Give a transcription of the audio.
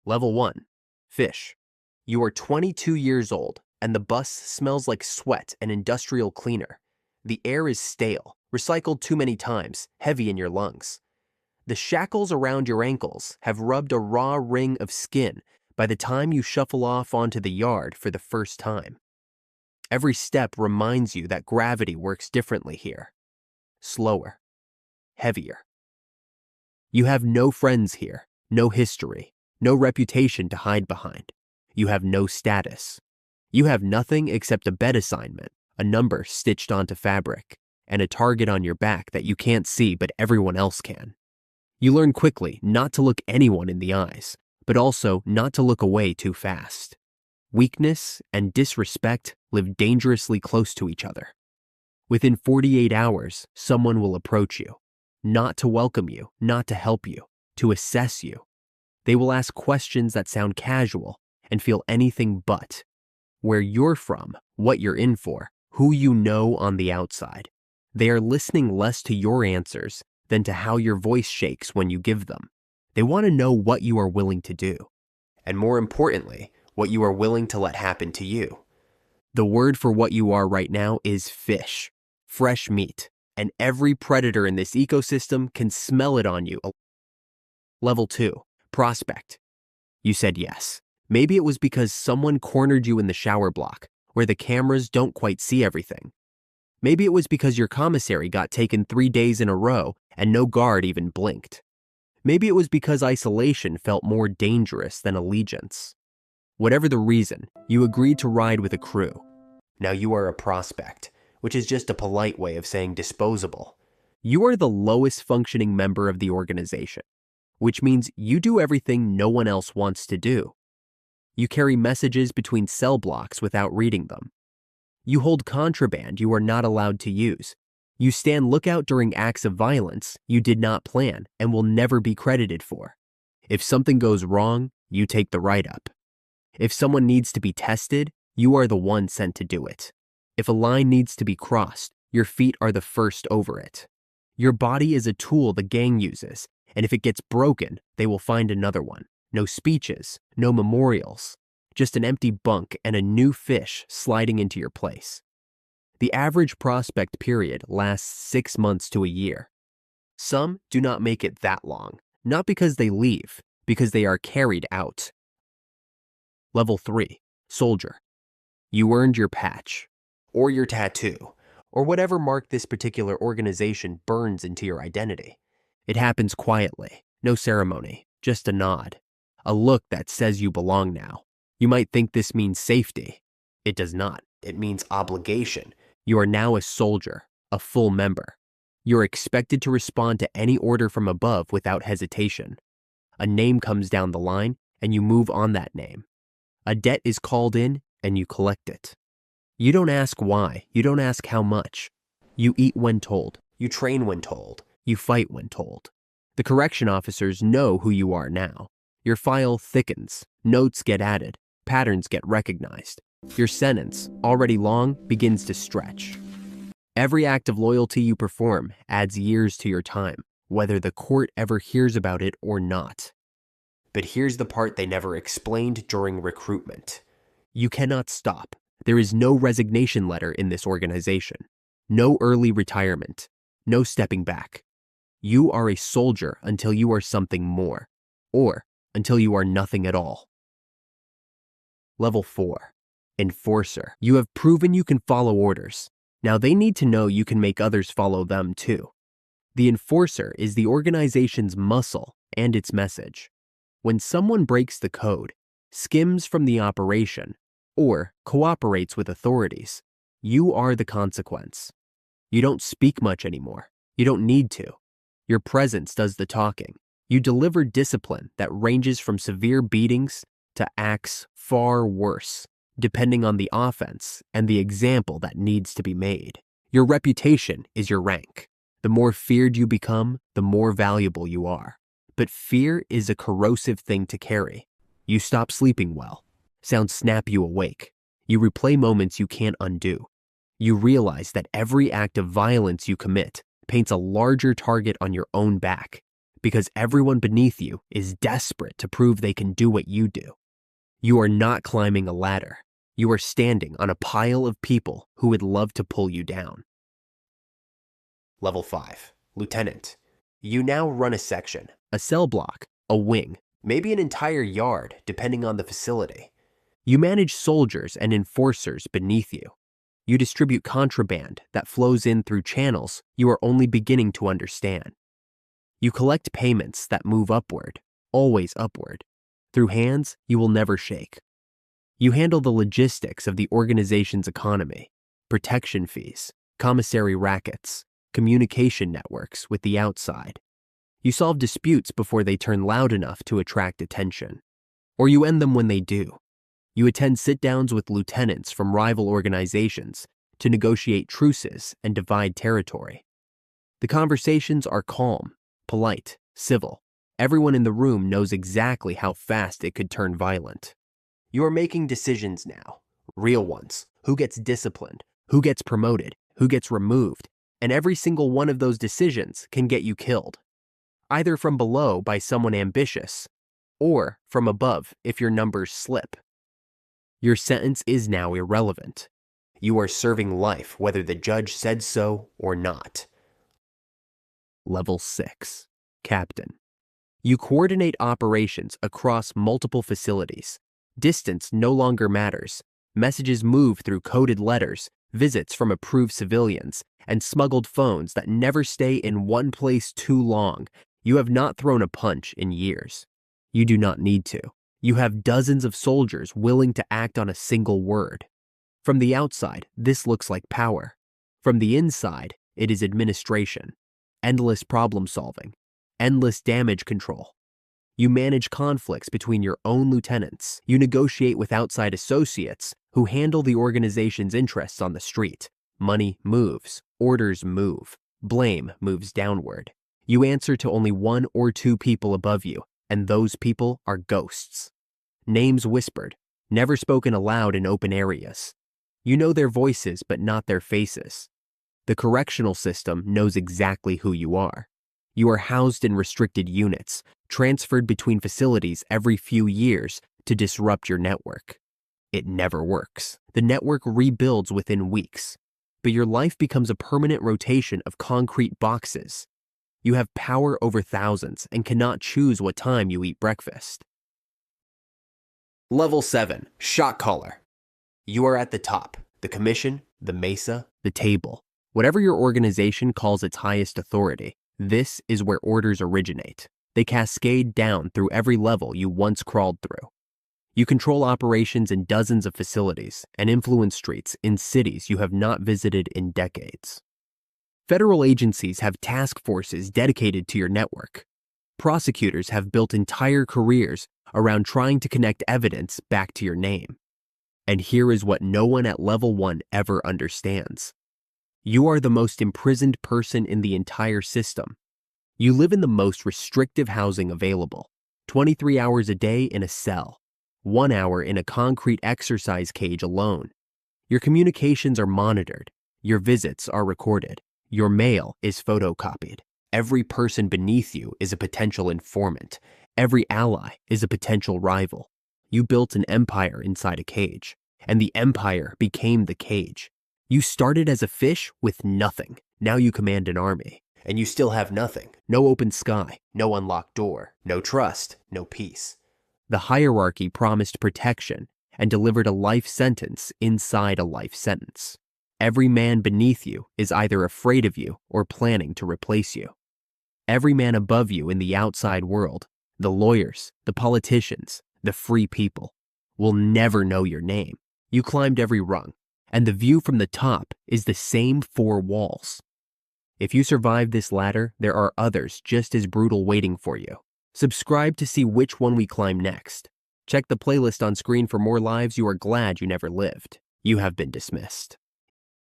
Level 1. Fish. You are 22 years old, and the bus smells like sweat and industrial cleaner. The air is stale, recycled too many times, heavy in your lungs. The shackles around your ankles have rubbed a raw ring of skin by the time you shuffle off onto the yard for the first time. Every step reminds you that gravity works differently here. Slower. Heavier. You have no friends here, no history, no reputation to hide behind. You have no status. You have nothing except a bed assignment, a number stitched onto fabric, and a target on your back that you can't see but everyone else can. You learn quickly not to look anyone in the eyes, but also not to look away too fast. Weakness and disrespect live dangerously close to each other. Within 48 hours, someone will approach you, not to welcome you, not to help you, to assess you. They will ask questions that sound casual and feel anything but. Where you're from, what you're in for, who you know on the outside. They are listening less to your answers than to how your voice shakes when you give them. They want to know what you are willing to do, and more importantly, what you are willing to let happen to you. The word for what you are right now is fish, fresh meat, and every predator in this ecosystem can smell it on you. Level 2, prospect. You said yes. Maybe it was because someone cornered you in the shower block, where the cameras don't quite see everything. Maybe it was because your commissary got taken 3 days in a row and no guard even blinked. Maybe it was because isolation felt more dangerous than allegiance. Whatever the reason, you agreed to ride with a crew. Now you are a prospect, which is just a polite way of saying disposable. You are the lowest functioning member of the organization, which means you do everything no one else wants to do. You carry messages between cell blocks without reading them. You hold contraband you are not allowed to use. You stand lookout during acts of violence you did not plan and will never be credited for. If something goes wrong, you take the write-up. If someone needs to be tested, you are the one sent to do it. If a line needs to be crossed, your feet are the first over it. Your body is a tool the gang uses, and if it gets broken, they will find another one. No speeches, no memorials, just an empty bunk and a new fish sliding into your place. The average prospect period lasts 6 months to a year. Some do not make it that long, not because they leave, because they are carried out. Level 3, soldier. You earned your patch, or your tattoo, or whatever mark this particular organization burns into your identity. It happens quietly, no ceremony, just a nod. A look that says you belong now. You might think this means safety. It does not. It means obligation. You are now a soldier, a full member. You're expected to respond to any order from above without hesitation. A name comes down the line, and you move on that name. A debt is called in, and you collect it. You don't ask why. You don't ask how much. You eat when told. You train when told. You fight when told. The correction officers know who you are now. Your file thickens, notes get added, patterns get recognized. Your sentence, already long, begins to stretch. Every act of loyalty you perform adds years to your time, whether the court ever hears about it or not. But here's the part they never explained during recruitment. You cannot stop. There is no resignation letter in this organization. No early retirement. No stepping back. You are a soldier until you are something more, or until you are nothing at all. Level 4, enforcer. You have proven you can follow orders. Now they need to know you can make others follow them too. The enforcer is the organization's muscle and its message. When someone breaks the code, skims from the operation, or cooperates with authorities, you are the consequence. You don't speak much anymore. You don't need to. Your presence does the talking. You deliver discipline that ranges from severe beatings to acts far worse, depending on the offense and the example that needs to be made. Your reputation is your rank. The more feared you become, the more valuable you are. But fear is a corrosive thing to carry. You stop sleeping well. Sounds snap you awake. You replay moments you can't undo. You realize that every act of violence you commit paints a larger target on your own back. because everyone beneath you is desperate to prove they can do what you do. You are not climbing a ladder. You are standing on a pile of people who would love to pull you down. Level 5. Lieutenant. You now run a section, a cell block, a wing, maybe an entire yard, depending on the facility. You manage soldiers and enforcers beneath you. You distribute contraband that flows in through channels you are only beginning to understand. You collect payments that move upward, always upward, through hands you will never shake. You handle the logistics of the organization's economy, protection fees, commissary rackets, communication networks with the outside. You solve disputes before they turn loud enough to attract attention, or you end them when they do. You attend sit-downs with lieutenants from rival organizations to negotiate truces and divide territory. The conversations are calm, polite, civil. Everyone in the room knows exactly how fast it could turn violent. You are making decisions now, real ones. Who gets disciplined, who gets promoted, who gets removed, and every single one of those decisions can get you killed. Either from below by someone ambitious, or from above if your numbers slip. Your sentence is now irrelevant. You are serving life whether the judge said so or not. Level 6. Captain. You coordinate operations across multiple facilities. Distance no longer matters. Messages move through coded letters, visits from approved civilians, and smuggled phones that never stay in one place too long. You have not thrown a punch in years. You do not need to. You have dozens of soldiers willing to act on a single word. From the outside, this looks like power. From the inside, it is administration, endless problem solving, endless damage control. You manage conflicts between your own lieutenants. You negotiate with outside associates who handle the organization's interests on the street. Money moves, orders move, blame moves downward. You answer to only 1 or 2 people above you, and those people are ghosts. Names whispered, never spoken aloud in open areas. You know their voices but not their faces. The correctional system knows exactly who you are. You are housed in restricted units, transferred between facilities every few years to disrupt your network. It never works. The network rebuilds within weeks, but your life becomes a permanent rotation of concrete boxes. You have power over thousands and cannot choose what time you eat breakfast. Level 7. Shot caller. You are at the top. The commission, the mesa, the table. Whatever your organization calls its highest authority, this is where orders originate. They cascade down through every level you once crawled through. You control operations in dozens of facilities and influence streets in cities you have not visited in decades. Federal agencies have task forces dedicated to your network. Prosecutors have built entire careers around trying to connect evidence back to your name. And here is what no one at level 1 ever understands. You are the most imprisoned person in the entire system. You live in the most restrictive housing available, 23 hours a day in a cell, 1 hour in a concrete exercise cage alone. Your communications are monitored. Your visits are recorded. Your mail is photocopied. Every person beneath you is a potential informant. Every ally is a potential rival. You built an empire inside a cage, and the empire became the cage. You started as a fish with nothing. Now you command an army. And you still have nothing. No open sky, no unlocked door, no trust, no peace. The hierarchy promised protection and delivered a life sentence inside a life sentence. Every man beneath you is either afraid of you or planning to replace you. Every man above you in the outside world, the lawyers, the politicians, the free people, will never know your name. You climbed every rung, and the view from the top is the same 4 walls. If you survive this ladder, there are others just as brutal waiting for you. Subscribe to see which one we climb next. Check the playlist on screen for more lives you are glad you never lived. You have been dismissed.